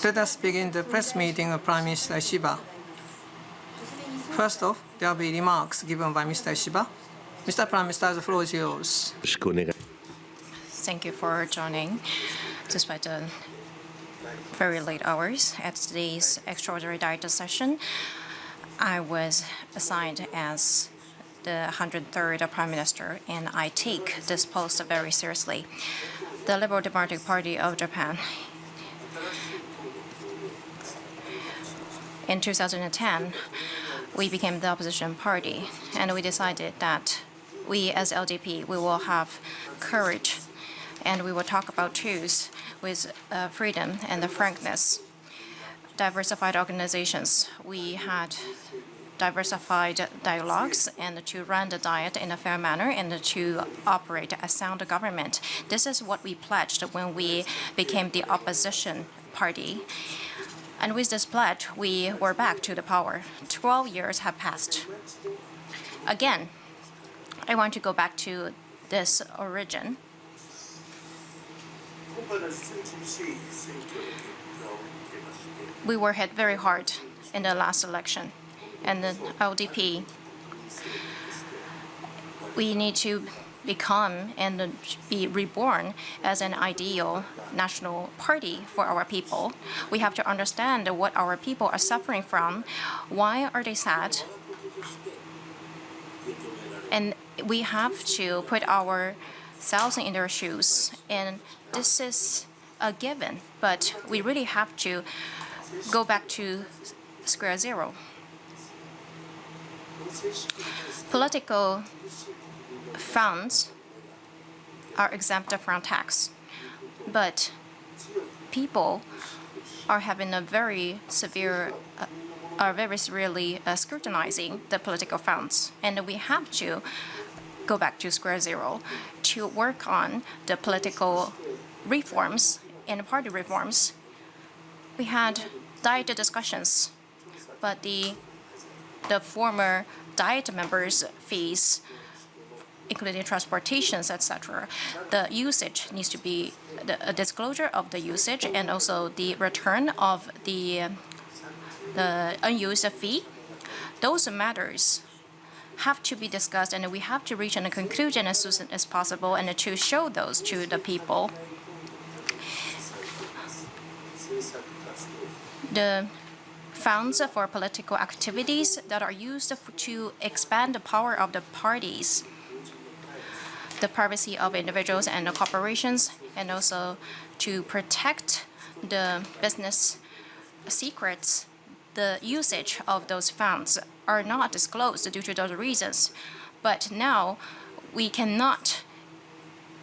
Let us begin the press meeting of Prime Minister Ishiba. First off, there will be remarks given by Mr. Ishiba. Mr. Prime Minister, the floor is yours. Thank you for joining, despite the very late hours at today's extraordinary diet session. I was assigned as the 103rd Prime Minister, and I take this post very seriously. The Liberal Democratic Party of Japan, in 2010, we became the opposition party, and we decided that we as LDP, we will have courage, and we will talk about truth with freedom and frankness. Diversified organizations, we had diversified dialogues and to run the diet in a fair manner and to operate a sound government. This is what we pledged when we became the opposition party. And with this pledge, we were back to the power. 12 years have passed. Again, I want to go back to this origin. We were hit very hard in the last election, and the LDP, we need to become and be reborn as an ideal national party for our people. We have to understand what our people are suffering from. Why are they sad? And we have to put ourselves in their shoes. And this is a given, but we really have to go back to square zero. Political funds are exempt from tax, but people are having a very severe, are very severely scrutinizing the political funds, and we have to go back to square zero to work on the political reforms and party reforms. We had diet discussions, but the former diet members' fees, including transportations, etc., the usage needs to be a disclosure of the usage and also the return of the unused fee. Those matters have to be discussed, and we have to reach a conclusion as soon as possible and to show those to the people. The funds for political activities that are used to expand the power of the parties, the privacy of individuals and the corporations, and also to protect the business secrets, the usage of those funds are not disclosed due to those reasons. But now we cannot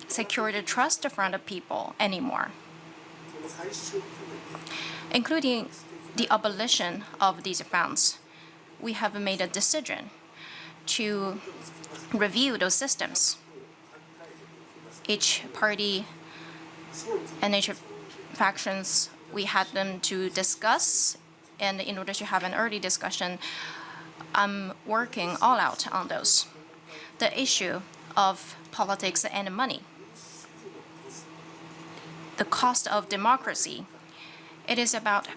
secure the trust from the people anymore, including the abolition of these funds. We have made a decision to review those systems. Each party and each factions, we had them to discuss, and in order to have an early discussion, I'm working all out on those. The issue of politics and money, the cost of democracy, it is about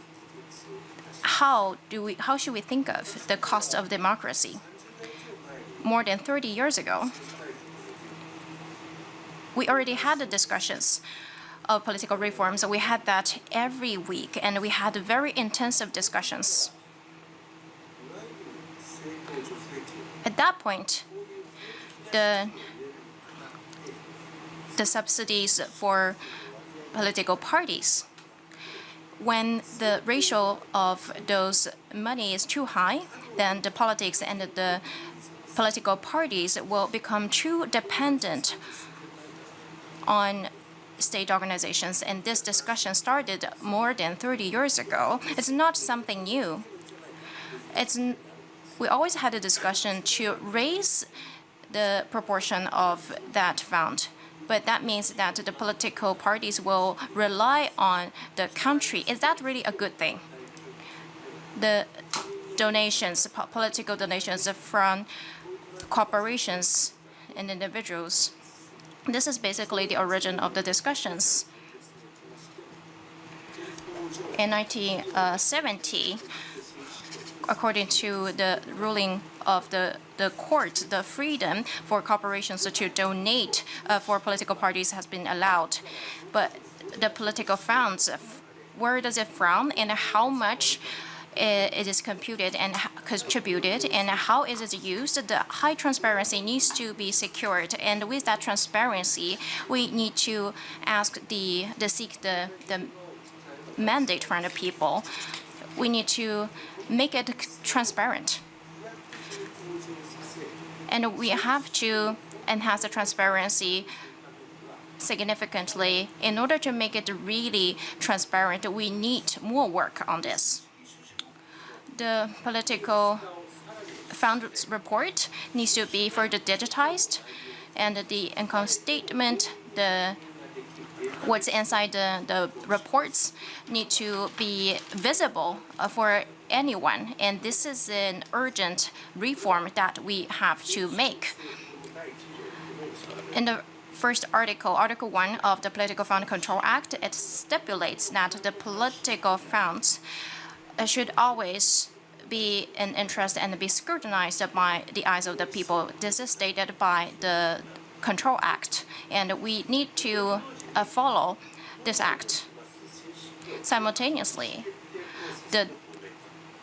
how should we think of the cost of democracy? More than 30 years ago, we already had the discussions of political reforms. We had that every week, and we had very intensive discussions. At that point, the subsidies for political parties, when the ratio of those money is too high, then the politics and the political parties will become too dependent on state organizations. And this discussion started more than 30 years ago. It's not something new. We always had a discussion to raise the proportion of that fund. But that means that the political parties will rely on the country. Is that really a good thing? The donations, political donations from corporations and individuals, this is basically the origin of the discussions. In 1970, according to the ruling of the court, the freedom for corporations to donate for political parties has been allowed. But the political funds, where does it from and how much it is computed and contributed and how is it used, the high transparency needs to be secured. And with that transparency, we need to seek the mandate from the people. We need to make it transparent. And we have to enhance the transparency significantly. In order to make it really transparent, we need more work on this. The political funds report needs to be further digitized, and the income statement, what's inside the reports need to be visible for anyone. And this is an urgent reform that we have to make. In the first article, Article 1 of the Political Fund Control Act, it stipulates that the political funds should always be in interest and be scrutinized by the eyes of the people. This is stated by the Control Act, and we need to follow this act. Simultaneously, the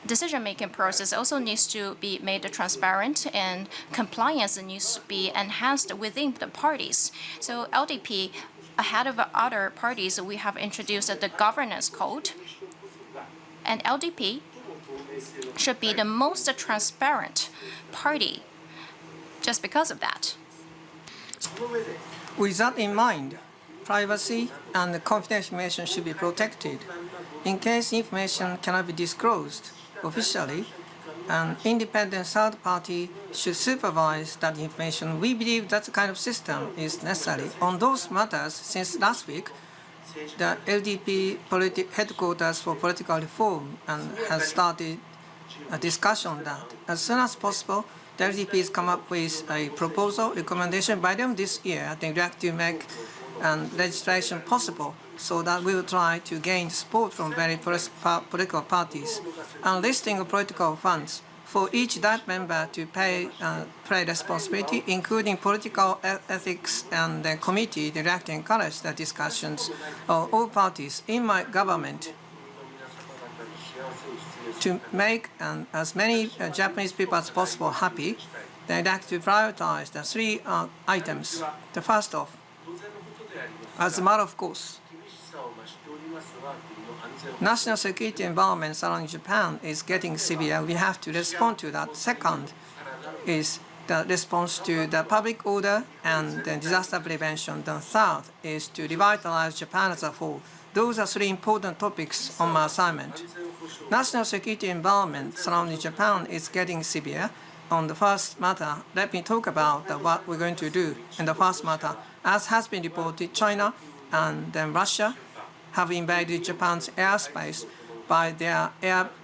decision-making process also needs to be made transparent, and compliance needs to be enhanced within the parties. So LDP, ahead of other parties, we have introduced the governance code, and LDP should be the most transparent party just because of that. With that in mind, privacy and confidential information should be protected. In case information cannot be disclosed officially, an independent third party should supervise that information. We believe that kind of system is necessary. On those matters, since last week, the LDP headquarters for political reform has started a discussion on that. As soon as possible, the LDP has come up with a proposal, recommendation by them this year. They would like to make legislation possible so that we will try to gain support from various political parties. And listing of political funds for each that member to pay responsibility, including political ethics and the committee, they like to encourage the discussions of all parties in my government to make as many Japanese people as possible happy. They'd like to prioritize the three items. The first of, as a matter of course, national security environment surrounding Japan is getting severe. We have to respond to that. Second is the response to the public order and the disaster prevention. The third is to revitalize Japan as a whole. Those are three important topics on my assignment. National security environment surrounding Japan is getting severe. On the first matter, let me talk about what we're going to do in the first matter. As has been reported, China and then Russia have invaded Japan's airspace by their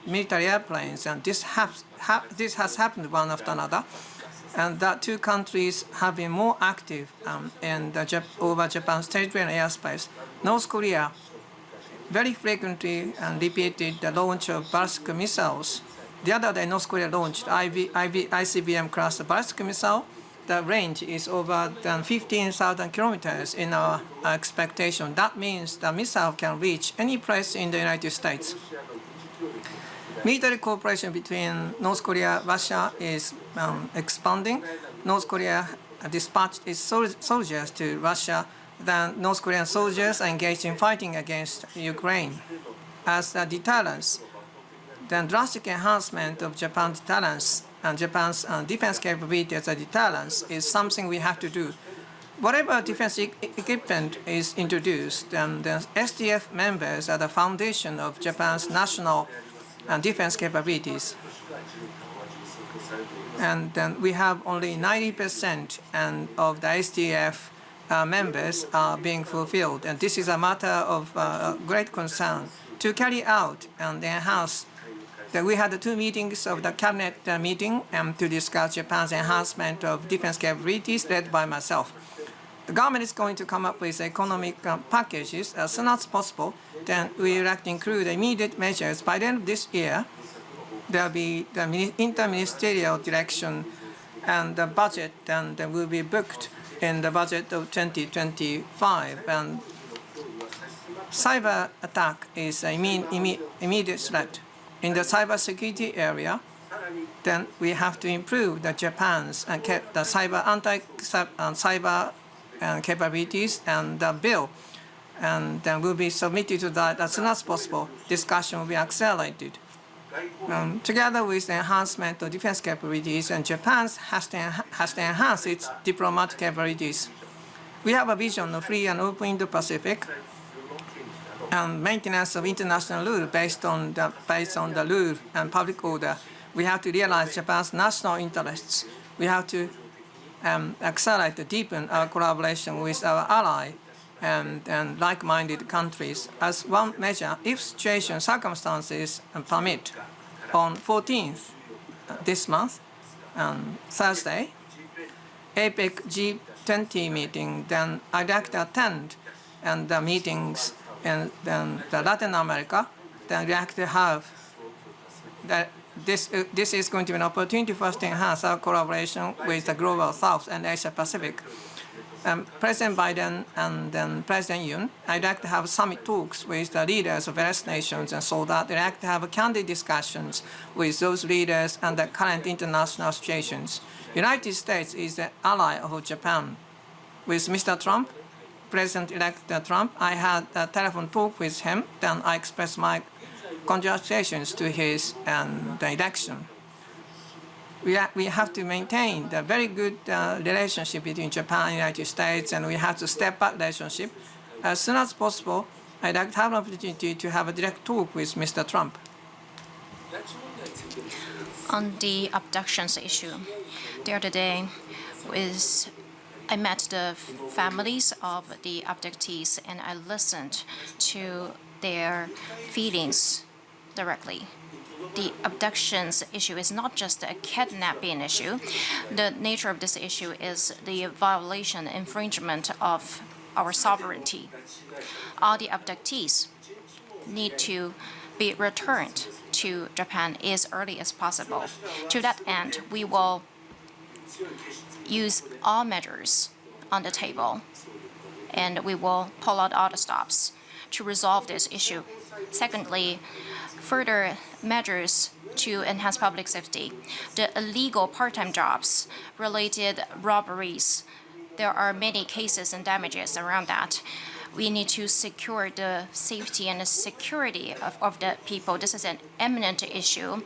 military airplanes, and this has happened one after another. And the two countries have been more active over Japan's territorial airspace. North Korea very frequently repeated the launch of ballistic missiles. The other day, North Korea launched ICBM-class ballistic missile. The range is over 15,000 kilometers in our expectation. That means the missile can reach any place in the United States. Military cooperation between North Korea and Russia is expanding. North Korea dispatched its soldiers to Russia. Then North Korean soldiers are engaged in fighting against Ukraine. As a deterrence, the drastic enhancement of Japan's deterrence and Japan's defense capability as a deterrence is something we have to do. Whatever defense equipment is introduced, the SDF members are the foundation of Japan's national defense capabilities. And then we have only 90% of the SDF members are being fulfilled. And this is a matter of great concern. To carry out and enhance, we had 2 meetings of the cabinet meeting to discuss Japan's enhancement of defense capabilities led by myself. the government is going to come up with economic packages as soon as possible, then we would like to include immediate measures. By the end of this year, there will be the interministerial direction and the budget, and will be booked in the budget of 2025. And cyber attack is an immediate threat. In the cybersecurity area, then we have to improve the Japan's the cyber capabilities and the bill, and then will be submitted to that as soon as possible. Discussion will be accelerated. Together with the enhancement of defense capabilities, and Japan has to enhance its diplomatic capabilities. We have a vision of free and open Indo-Pacific and maintenance of international law based on the rule and public order. We have to realize Japan's national interests. We have to accelerate and deepen our collaboration with our ally and like-minded countries. As one measure, if circumstances permit, on 14th this month, Thursday, APEC G20 meeting, then I'd like to attend and the meetings in the Latin America. Then I'd like to have that. This is going to be an opportunity for us to enhance our collaboration with the Global South and Asia Pacific. President Biden and then President Yoon, I'd like to have summit talks with the leaders of various nations, and so that I'd like to have candid discussions with those leaders and the current international situations. United States is the ally of Japan. With Mr. Trump, President-elect Trump, I had a telephone talk with him. Then I expressed my congratulations to his the election. We have to maintain the very good relationship between Japan and the United States, and we have to step up relationship. As soon as possible, I'd like to have an opportunity to have a direct talk with Mr. Trump. On the abductions issue, the other day I met the families of the abductees, and I listened to their feelings directly. The abductions issue is not just a kidnapping issue. The nature of this issue is the violation, infringement of our sovereignty. All the abductees need to be returned to Japan as early as possible. To that end, we will use all measures on the table, and we will pull out all the stops to resolve this issue. Secondly, further measures to enhance public safety. The illegal part-time jobs, related robberies, there are many cases and damages around that. We need to secure the safety and the security of the people. This is an eminent issue.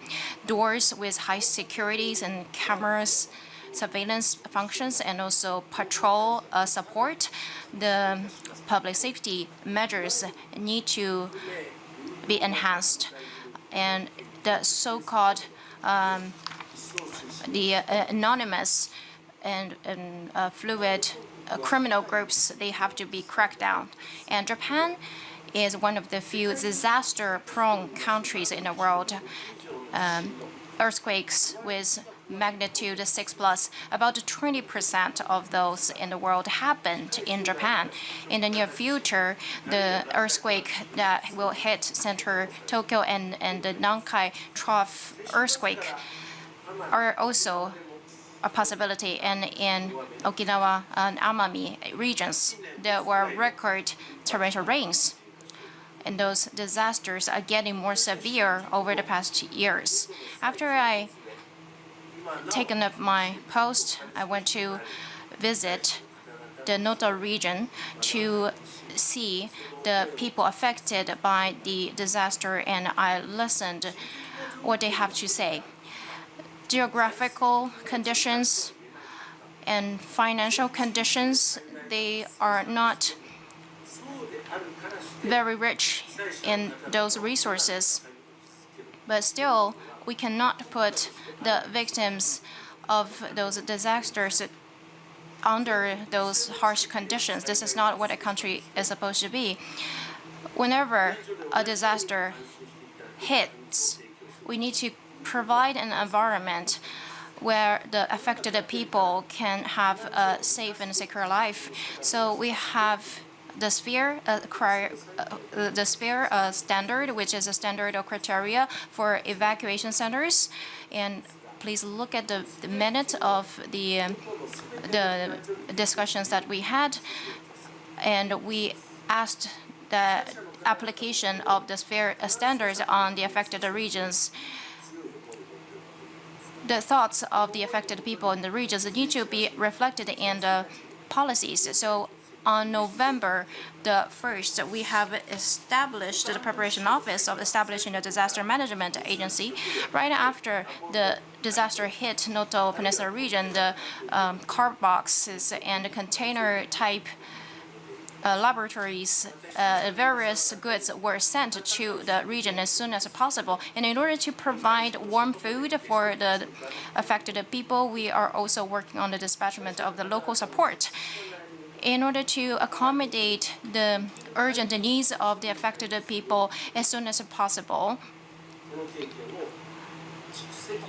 Doors with high securities and cameras, surveillance functions, and also patrol support. The public safety measures need to be enhanced, and the so-called anonymous and fluid criminal groups, they have to be cracked down. And Japan is one of the few disaster-prone countries in the world. Earthquakes with magnitude 6+, about 20% of those in the world happened in Japan. In the near future, the earthquake that will hit center Tokyo and the Nankai Trough earthquake are also a possibility. And in Okinawa and Amami regions, there were record torrential rains. And those disasters are getting more severe over the past years. After I taken up my post, I went to visit the Noto region to see the people affected by the disaster, and I listened what they have to say. Geographical conditions and financial conditions, they are not very rich in those resources, but still we cannot put the victims of those disasters under those harsh conditions. This is not what a country is supposed to be. Whenever a disaster hits, we need to provide an environment where the affected people can have a safe and secure life. So we have the sphere standard, which is a standard or criteria for evacuation centers. And please look at the minutes of the discussions that we had, and we asked the application of the sphere standards on the affected regions. The thoughts of the affected people in the regions need to be reflected in the policies. So on November the 1st, we have established the preparation office of establishing a disaster management agency. Right after the disaster hit Noto Peninsula region, the card boxes and container type laboratories, various goods were sent to the region as soon as possible. And in order to provide warm food for the affected people, we are also working on the dispatchment of the local support. In order to accommodate the urgent needs of the affected people as soon as possible,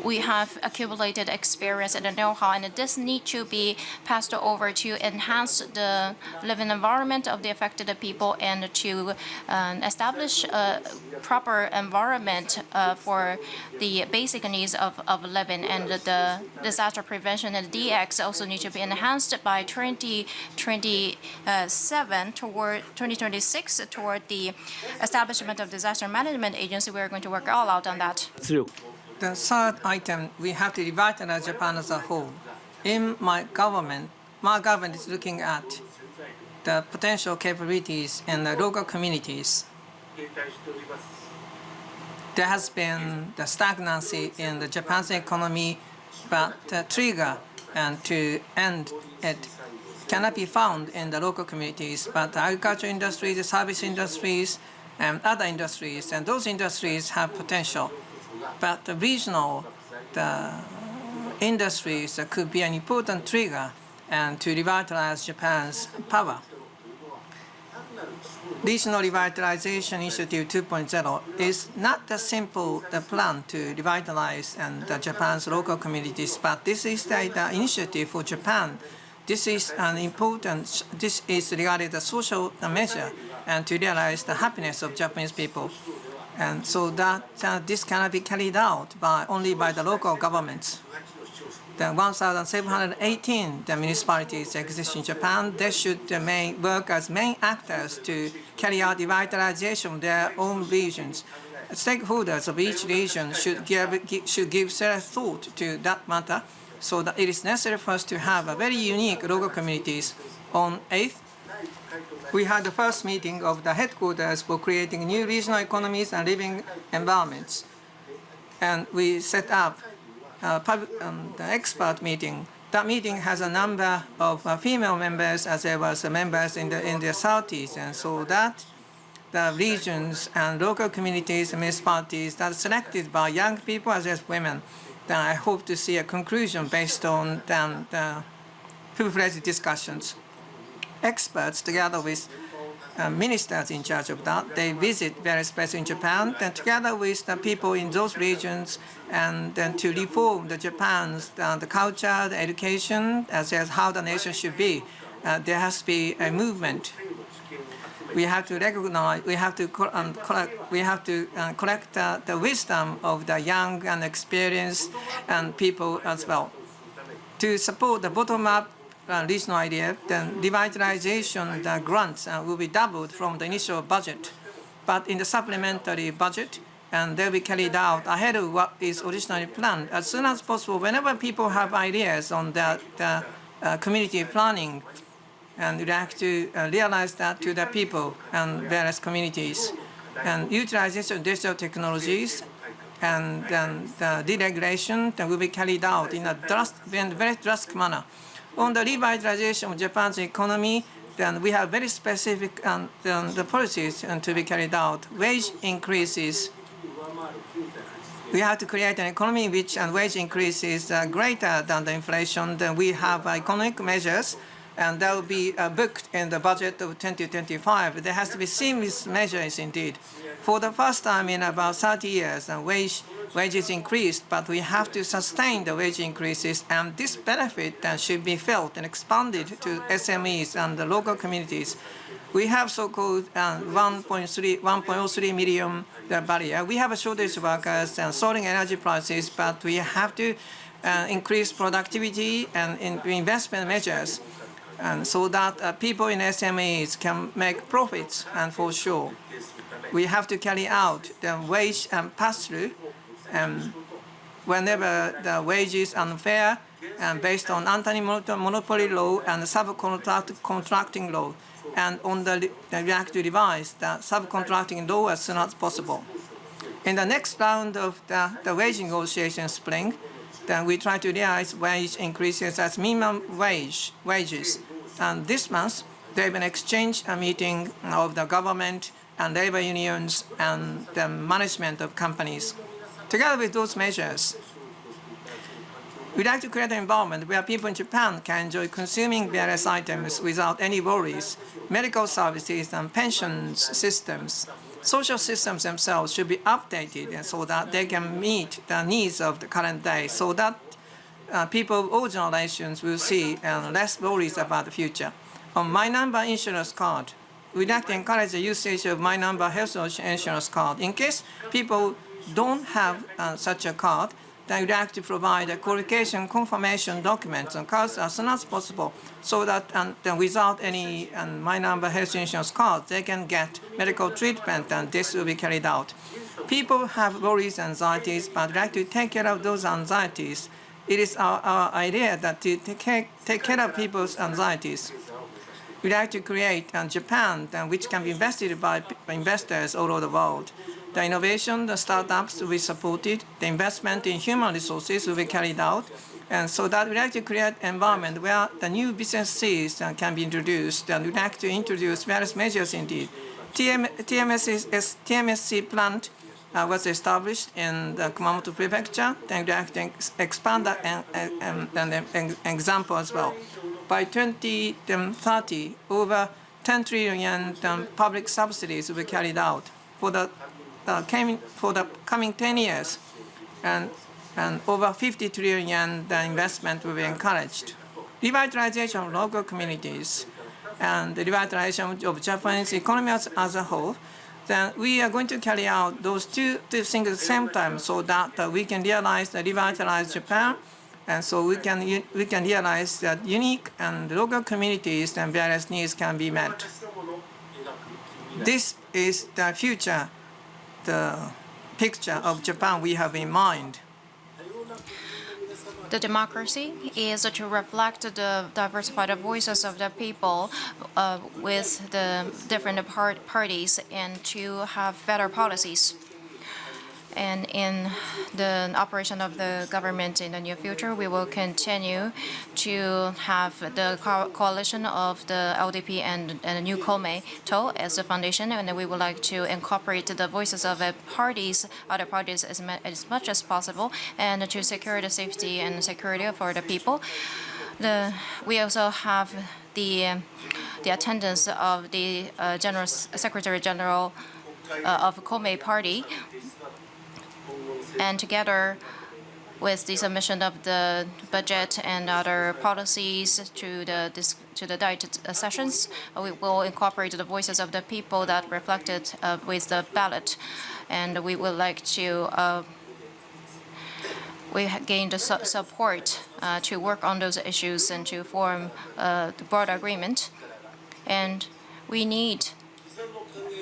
we have accumulated experience and know-how, and this need to be passed over to enhance the living environment of the affected people and to establish a proper environment for the basic needs of living. And the disaster prevention and DX also need to be enhanced by 2027 toward 2026 toward the establishment of disaster management agency. We are going to work all out on that. The third item, we have to revitalize Japan as a whole. In my government is looking at the potential capabilities in the local communities. There has been the stagnancy in the Japan's economy, but the trigger and to end it cannot be found in the local communities, but the agriculture industries, the service industries, and other industries, and those industries have potential. But the regional industries could be an important trigger and to revitalize Japan's power. Regional Revitalization Initiative 2.0 is not the simple plan to revitalize Japan's local communities, but this is the initiative for Japan. This is regarded as a social measure and to realize the happiness of Japanese people. And so that this cannot be carried out only by the local governments. The 1,718 municipalities exist in Japan. They should work as main actors to carry out revitalization of their own regions. Stakeholders of each region should give serious thought to that matter, so that it is necessary for us to have a very unique local communities. On 8th, we had the first meeting of the headquarters for creating new regional economies and living environments. And we set up the expert meeting. That meeting has a number of female members as well as members in the Southeast. And so that the regions and local communities and municipalities that are selected by young people as well as women, then I hope to see a conclusion based on the full-fledged discussions. Experts, together with ministers in charge of that, they visit various places in Japan, and together with the people in those regions, and then to reform Japan's the culture, the education, as well as how the nation should be. There has to be a movement. We have to recognize, we have to collect the wisdom of the young and experienced and people as well. To support the bottom-up regional idea, then revitalization grants will be doubled from the initial budget. But in the supplementary budget, and they'll be carried out ahead of what is originally planned. As soon as possible, whenever people have ideas on the community planning, and we'd like to realize that to the people and various communities. And utilization of digital technologies and then the deregulation that will be carried out in a very drastic manner. On the revitalization of Japan's economy, then we have very specific the policies to be carried out. Wage increases. We have to create an economy in which wage increase is greater than the inflation. Then we have economic measures, and that will be booked in the budget of 2025. There has to be seamless measures indeed. For the first time in about 30 years, wage wages increased, but we have to sustain the wage increases, and this benefit should be felt and expanded to SMEs and the local communities. We have so-called 1.03 million barrier. We have a shortage of workers and soaring energy prices, but we have to increase productivity and investment measures, and so that people in SMEs can make profits. And for sure, we have to carry out the wage pass-through whenever the wage is unfair and based on anti-monopoly law and subcontracting law. And on we have to revise the subcontracting law as soon as possible. In the next round of the wage negotiation spring, then we try to realize wage increases as minimum wages. And this month, there will be an exchange meeting of the government and labor unions and the management of companies. Together with those measures, we'd like to create an environment where people in Japan can enjoy consuming various items without any worries. Medical services and pensions systems, social systems themselves should be updated so that they can meet the needs of the current day, so that people of all generations will see less worries about the future. On My Number insurance card, we'd like to encourage the usage of My Number health insurance card. In case people don't have such a card, then we'd like to provide a qualification confirmation documents on cards as soon as possible, so that without any My Number health insurance card, they can get medical treatment, and this will be carried out. People have worries and anxieties, but we'd like to take care of those anxieties. It is our idea that to take care of people's anxieties. We'd like to create Japan which can be invested by investors all over the world. The innovation, the startups will be supported, the investment in human resources will be carried out, and so that we'd like to create an environment where the new businesses can be introduced, and we'd like to introduce various measures indeed. TMSC plant was established in the Kumamoto Prefecture, and we'd like to expand that an example as well. By 2030, over 10 trillion yen public subsidies will be carried out for the coming 10 years, and over 50 trillion yen investment will be encouraged. Revitalization of local communities and the revitalization of Japanese economy as a whole, then we are going to carry out those two things at the same time, so that we can realize the revitalized Japan, and so we can realize that unique and local communities and various needs can be met. This is the future, the picture of Japan we have in mind. The democracy is to reflect the diversified voices of the people with the different parties, and to have better policies. And in the operation of the government in the near future, we will continue to have the coalition of the LDP and the new Komeito as a foundation, and we would like to incorporate the voices of other parties as much as possible, and to secure the safety and security for the people. We also have the attendance of the General Secretary General of Komeito Party. And together with the submission of the budget and other policies to the Diet sessions, we will incorporate the voices of the people that reflected with the ballot. And we would like to we gained support to work on those issues and to form the broad agreement. And we need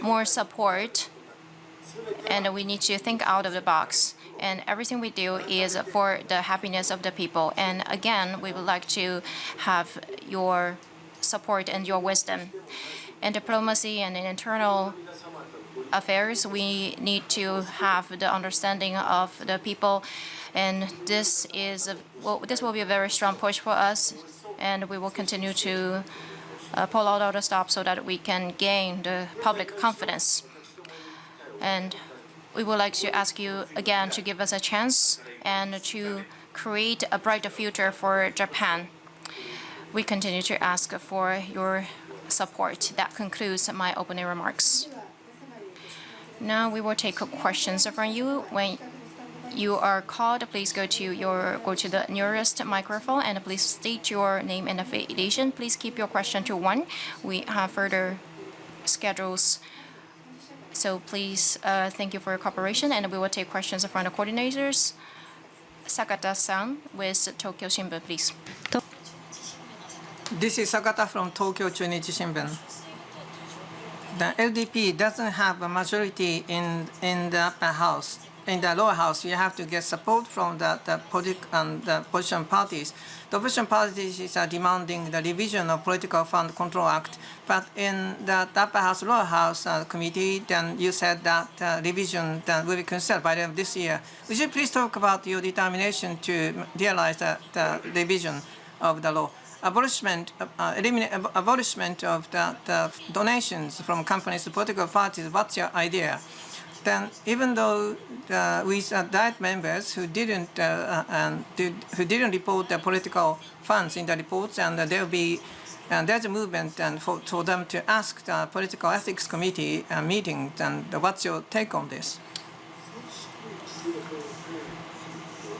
more support, and we need to think out of the box. And everything we do is for the happiness of the people. And again, we would like to have your support and your wisdom. In diplomacy and in internal affairs, we need to have the understanding of the people. And this will be a very strong push for us. And we will continue to pull out all the stops so that we can gain the public confidence. And we would like to ask you again to give us a chance and to create a brighter future for Japan. We continue to ask for your support. That concludes my opening remarks. Now we will take questions from you. When you are called, please go to the nearest microphone and please state your name and affiliation. Please keep your question to one. We have further schedules. So please, thank you for your cooperation, and we will take questions from the coordinators. Sakata-san with Tokyo Shimbun, please. This is Sakata from Tokyo Chunichi Shimbun. The LDP doesn't have a majority in the upper house. In the lower house, you have to get support from the opposition parties. The opposition parties are demanding the revision of Political Fund Control Act, but in the upper house, lower house committee, then you said that revision then will be considered by the end of this year. Would you please talk about your determination to realize the revision of the law? Abolishment of the donations from companies to political parties, what's your idea? Then, even though we diet members who didn't report the political funds in the reports, and there will be there's a movement and for them to ask the political ethics committee meeting. And what's your take on this?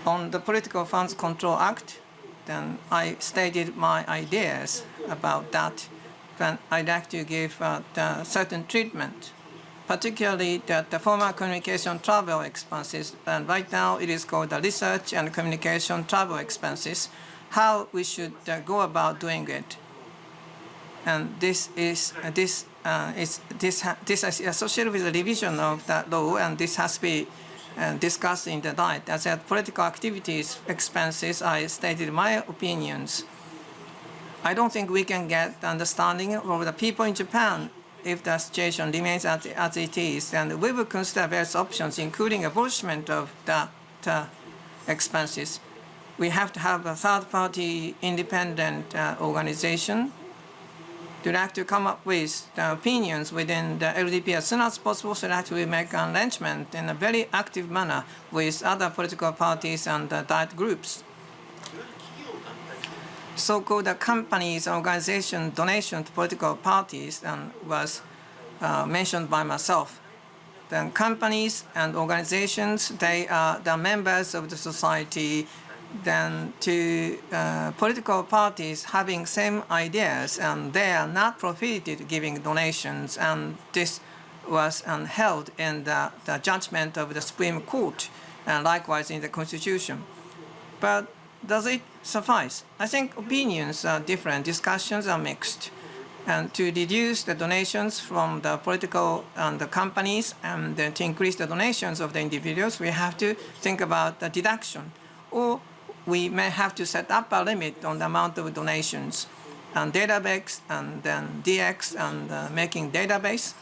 On the Political Funds Control Act, then I stated my ideas about that. Then I'd like to give certain treatment, particularly the former communication travel expenses. And right now it is called the research and communication travel expenses, how we should go about doing it. And this is associated with the revision of that law, and this has to be discussed in the diet. As at political activities expenses, I stated my opinions. I don't think we can get understanding of the people in Japan if the situation remains as it is, and we will consider various options, including abolishment of the expenses. We have to have a third-party independent organization to like to come up with the opinions within the LDP as soon as possible, so that we make an arrangement in a very active manner with other political parties and diet groups. So-called companies and organization donation to political parties was mentioned by myself. Then companies and organizations, they are the members of the society. Then to political parties having same ideas, and they are not prohibited giving donations, and this was held in the judgment of the Supreme Court, and likewise in the Constitution. But does it suffice? I think opinions are different, discussions are mixed. And to reduce the donations from the political and the companies, and then to increase the donations of the individuals, we have to think about the deduction. Or we may have to set up a limit on the amount of donations, and database, and then DX, and making database,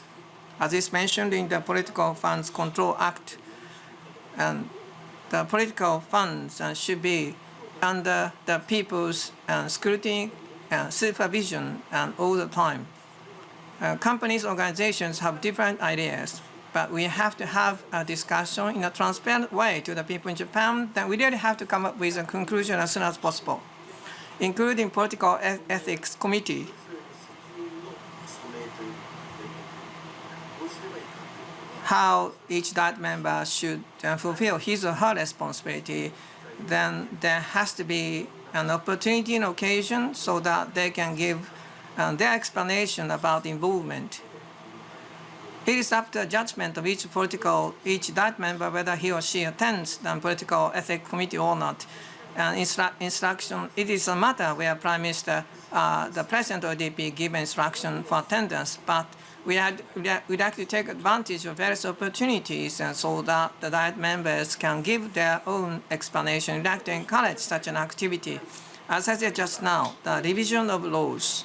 as is mentioned in the Political Funds Control Act. And the political funds should be under the people's scrutiny and supervision all the time. Companies, organizations have different ideas, but we have to have a discussion in a transparent way to the people in Japan. Then we really have to come up with a conclusion as soon as possible, including political ethics committee. How each diet member should fulfill his or her responsibility. Then there has to be an opportunity and occasion so that they can give their explanation about involvement. It is up to the judgment of each diet member whether he or she attends the political ethics committee or not. Instruction, it is a matter where Prime Minister, the President of the DP, give instruction for attendance, but we'd like to take advantage of various opportunities, and so that the diet members can give their own explanation. We'd like to encourage such an activity. As I said just now, the revision of laws.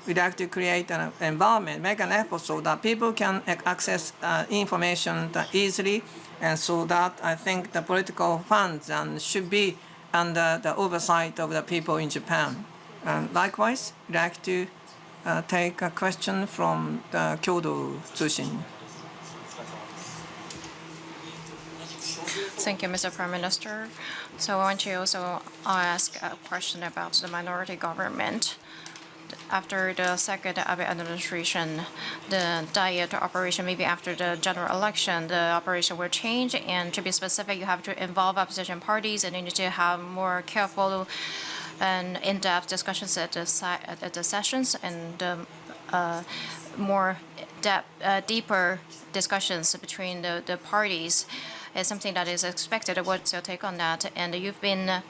We'd like to create an environment, make an effort so that people can access information easily, and so that I think the political funds should be under the oversight of the people in Japan. Likewise, we'd like to take a question from the Kyodo Tsushin. Thank you, Mr. Prime Minister. So I want to also ask a question about the minority government. after the second Abe administration, the diet operation, maybe after the general election, the operation will change. And to be specific, you have to involve opposition parties, and you need to have more careful and in-depth discussions at the sessions, and more deeper discussions between the parties is something that is expected. What's your take on that? And you've been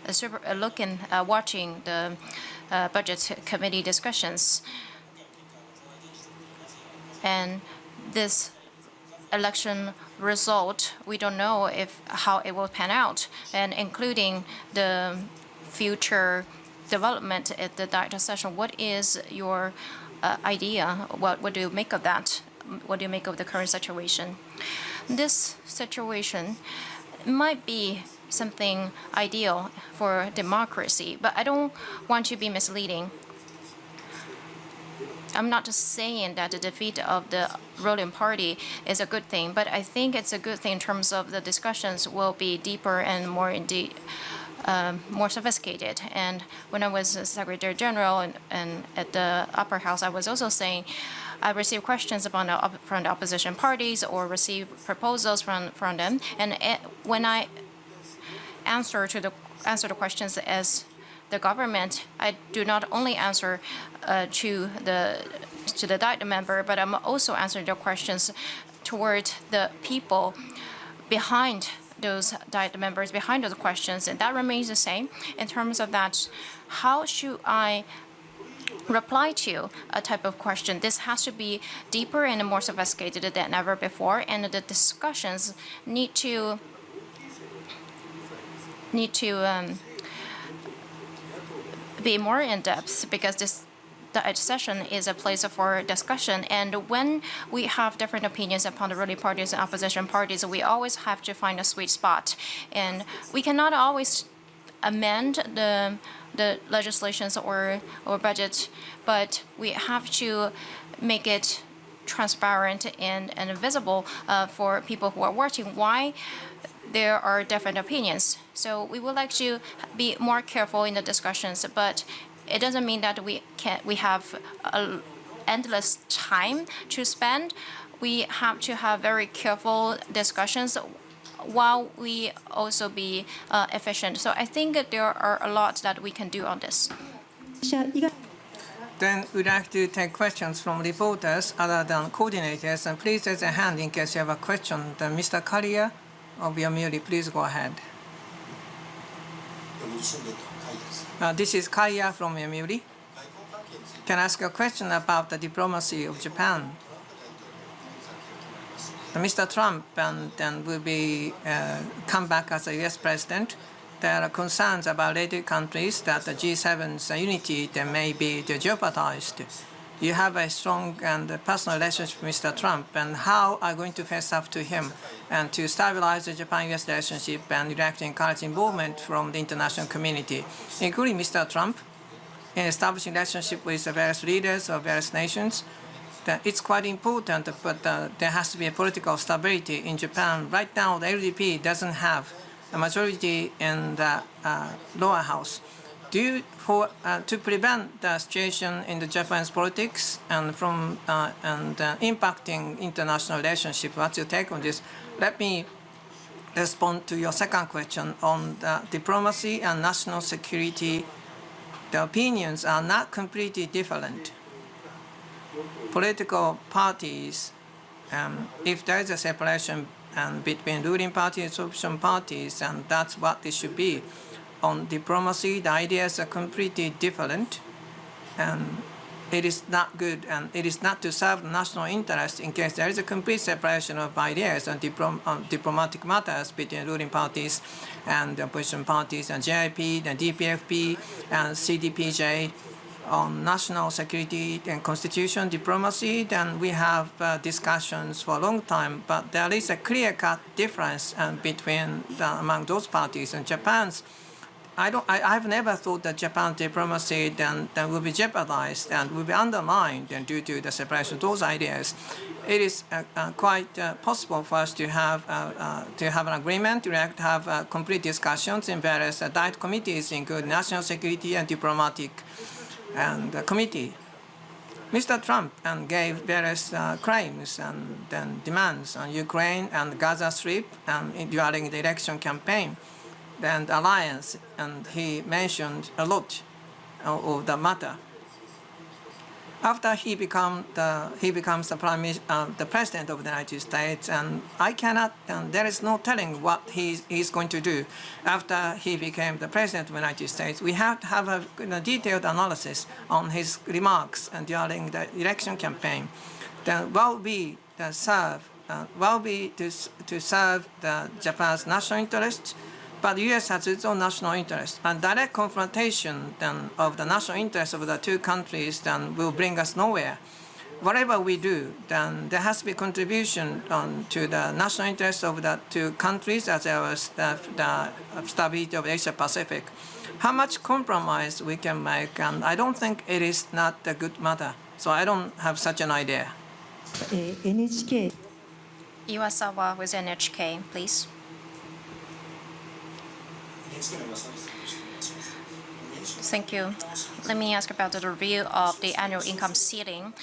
watching the budget committee discussions, and this election result, we don't know how it will pan out, and including the future development at the diet session. What is your idea? What do you make of that? What do you make of the current situation? This situation might be something ideal for democracy, but I don't want to be misleading. I'm not just saying that the defeat of the ruling party is a good thing, but I think it's a good thing in terms of the discussions will be deeper and more sophisticated. And when I was Secretary General and at the upper house, I was also saying I received questions from the opposition parties or received proposals from them. And when I answer the questions as the government, I do not only answer to the diet member, but I'm also answering the questions toward the people behind those diet members, behind those questions, and that remains the same. In terms of that, how should I reply to a type of question? This has to be deeper and more sophisticated than ever before, and the discussions need to be more in depth, because the session is a place for discussion. And when we have different opinions upon the ruling parties and opposition parties, we always have to find a sweet spot. And we cannot always amend the legislations or budget, but we have to make it transparent and visible for people who are watching why there are different opinions. So we would like to be more careful in the discussions, but it doesn't mean that we have endless time to spend. We have to have very careful discussions while we also be efficient. So I think that there are a lot that we can do on this. Then we'd like to take questions from reporters other than coordinators. And please raise a hand in case you have a question. Then Mr. Karia of Yomiuri, please go ahead. This is Karia from Yomiuri. Can I ask a question about the diplomacy of Japan? Mr. Trump and will be come back as a U.S. president. There are concerns about later countries that the G7's unity may be jeopardized. You have a strong and personal relationship with Mr. Trump, and how are you going to face up to him and to stabilize the Japan-US relationship and direct encourage involvement from the international community, including Mr. Trump, in establishing relationship with the various leaders of various nations? That it's quite important, but there has to be a political stability in Japan. Right now, the LDP doesn't have a majority in the lower house. Do you, to prevent the situation in the Japanese politics and from impacting international relationship, what's your take on this? Let me respond to your second question on the diplomacy and national security. The opinions are not completely different. Political parties, if there is a separation between ruling parties and opposition parties, and that's what it should be. On diplomacy, the ideas are completely different, and it is not good, and it is not to serve national interest in case there is a complete separation of ideas on diplomatic matters between ruling parties and the opposition parties, and JIP, and DPFP, and CDPJ. On national security and constitution diplomacy, then we have discussions for a long time, but there is a clear-cut difference among those parties. And Japan's, I've never thought that Japan's diplomacy then will be jeopardized and will be undermined due to the separation of those ideas. It is quite possible for us to have an agreement, to have complete discussions in various diet committees, including national security and diplomatic and committee. Mr. Trump gave various claims and then demands on Ukraine and Gaza Strip during the election campaign and alliance, and he mentioned a lot of the matter. After he becomes the president of the United States, and I cannot, and there is no telling what he's going to do after he became the president of the United States. We have to have a detailed analysis on his remarks and during the election campaign. Then will be to serve the Japan's national interests. But the U.S. has its own national interest, and direct confrontation then of the national interests of the two countries then will bring us nowhere. Whatever we do, then there has to be contribution to the national interests of the two countries as well as the stability of Asia Pacific. How much compromise we can make, and I don't think it is not a good matter. So I don't have such an idea. NHK Iwasawa with NHK, please. Thank you. Let me ask about the review of the annual income ceiling.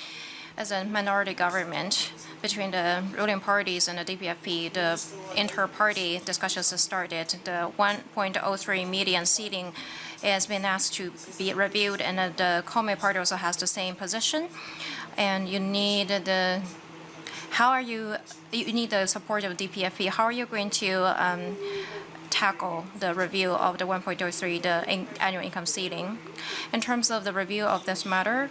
As a minority government between the ruling parties and the DPFP, the inter-party discussions have started. The 1.03 million ceiling has been asked to be reviewed, and the Komi party also has the same position. And you need the support of DPFP. How are you going to tackle the review of the 1.03, the annual income ceiling? In terms of the review of this matter,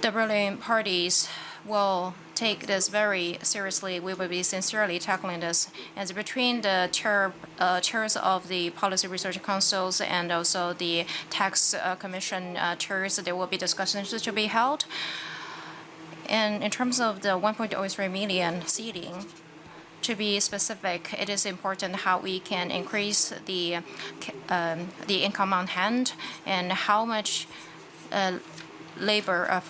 the ruling parties will take this very seriously. We will be sincerely tackling this. And between the chairs of the Policy Research Councils and also the Tax Commission chairs, there will be discussions to be held. And in terms of the 1.03 million ceiling, to be specific, it is important how we can increase the income on hand and how much labor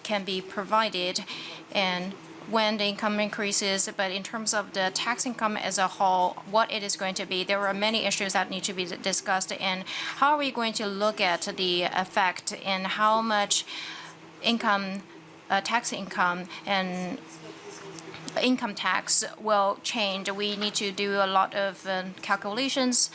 can be provided, and when the income increases. But in terms of the tax income as a whole, what it is going to be, there are many issues that need to be discussed. And how are we going to look at the effect and how much income, tax income and income tax will change? We need to do a lot of calculations,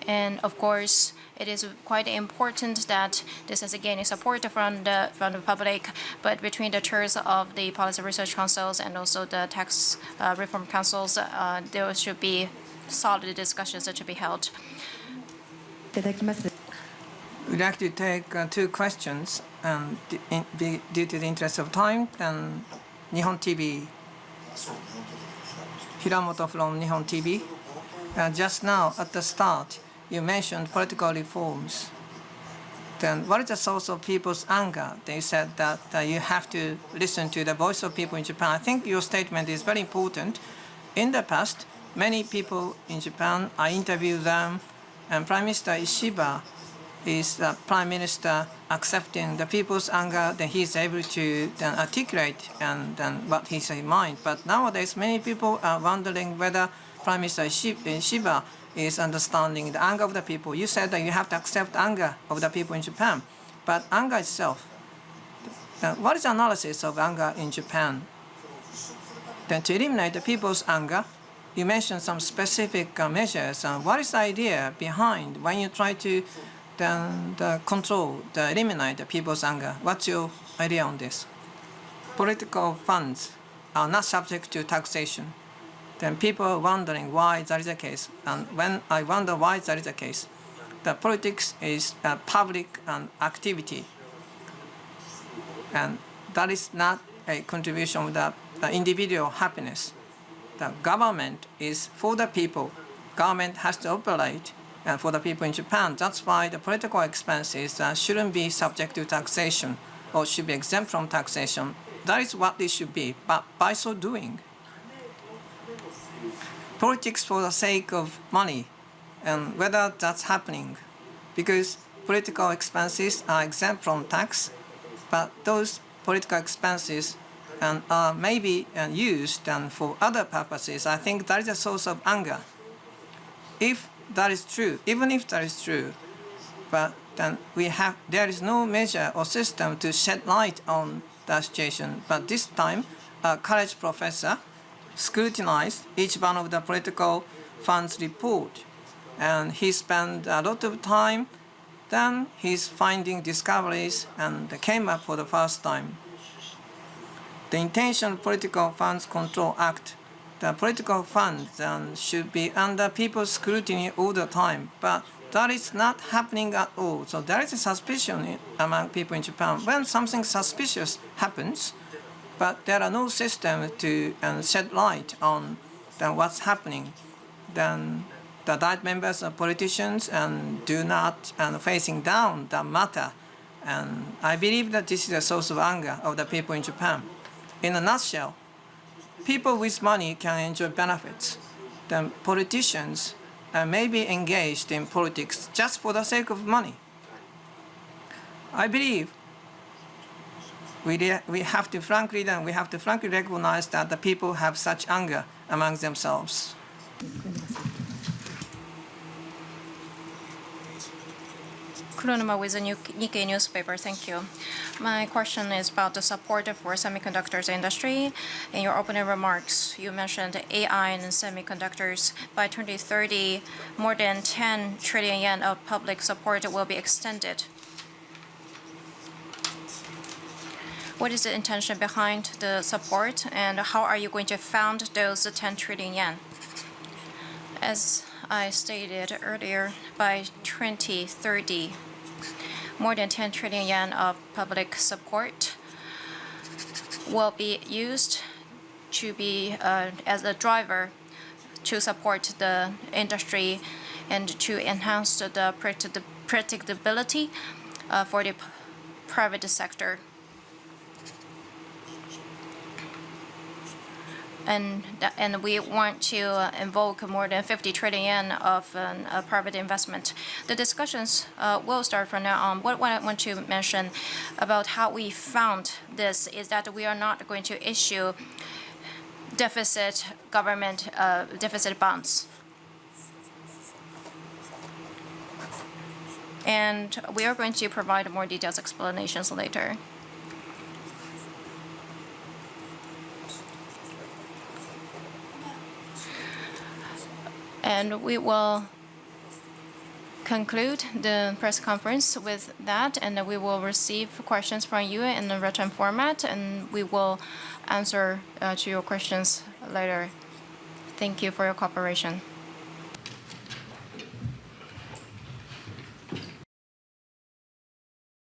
and of course it is quite important that this is gaining support from the public. But between the chairs of the Policy Research Councils and also the Tax Reform Councils, there should be solid discussions that should be held. いただきます。 We'd like to take two questions, due to the interest of time. And Nihon TV, Hiramoto from Nihon TV. Just now at the start, you mentioned political reforms. Then what is the source of people's anger? They said that you have to listen to the voice of people in Japan. I think your statement is very important. In the past, many people in Japan, I interviewed them, and Prime Minister Ishiba is the Prime Minister accepting the people's anger, then he's able to then articulate and then what he's in mind. But nowadays, many people are wondering whether Prime Minister Ishiba is understanding the anger of the people. You said that you have to accept anger of the people in Japan, but anger itself, what is the analysis of anger in Japan? Then to eliminate the people's anger, you mentioned some specific measures. What is the idea behind when you try to then eliminate the people's anger? What's your idea on this? Political funds are not subject to taxation. Then people are wondering why that is the case. And when I wonder why that is the case, the politics is a public activity. And that is not a contribution of the individual happiness. The government is for the people. Government has to operate for the people in Japan. That's why the political expenses shouldn't be subject to taxation or should be exempt from taxation. That is what it should be. But by so doing, politics for the sake of money, and whether that's happening, because political expenses are exempt from tax, but those political expenses are maybe used for other purposes. I think that is a source of anger. If that is true, even if that is true, but then there is no measure or system to shed light on the situation. But this time, a college professor scrutinized each one of the political funds report, and he spent a lot of time. Then he's finding discoveries and came up for the first time. The Intentional Political Funds Control Act, the political funds should be under people's scrutiny all the time, but that is not happening at all. So there is a suspicion among people in Japan when something suspicious happens, but there are no systems to shed light on what's happening. Then the right members of politicians do not facing down the matter. And I believe that this is a source of anger of the people in Japan. In a nutshell, people with money can enjoy benefits. Then politicians may be engaged in politics just for the sake of money. I believe we have to frankly recognize that the people have such anger among themselves. Kuronuma with the Nikkei newspaper. Thank you. My question is about the support for semiconductors industry. In your opening remarks, you mentioned AI and semiconductors. By 2030, more than 10 trillion yen of public support will be extended. What is the intention behind the support, and how are you going to fund those 10 trillion yen? As I stated earlier, by 2030, more than 10 trillion yen of public support will be used to be as a driver to support the industry and to enhance the predictability for the private sector. And we want to invoke more than 50 trillion yen of private investment. The discussions will start from now on. What I want to mention about how we found this is that we are not going to issue government deficit bonds. And we are going to provide more detailed explanations later. And we will conclude the press conference with that, and we will receive questions from you in the written format, and we will answer to your questions later. Thank you for your cooperation.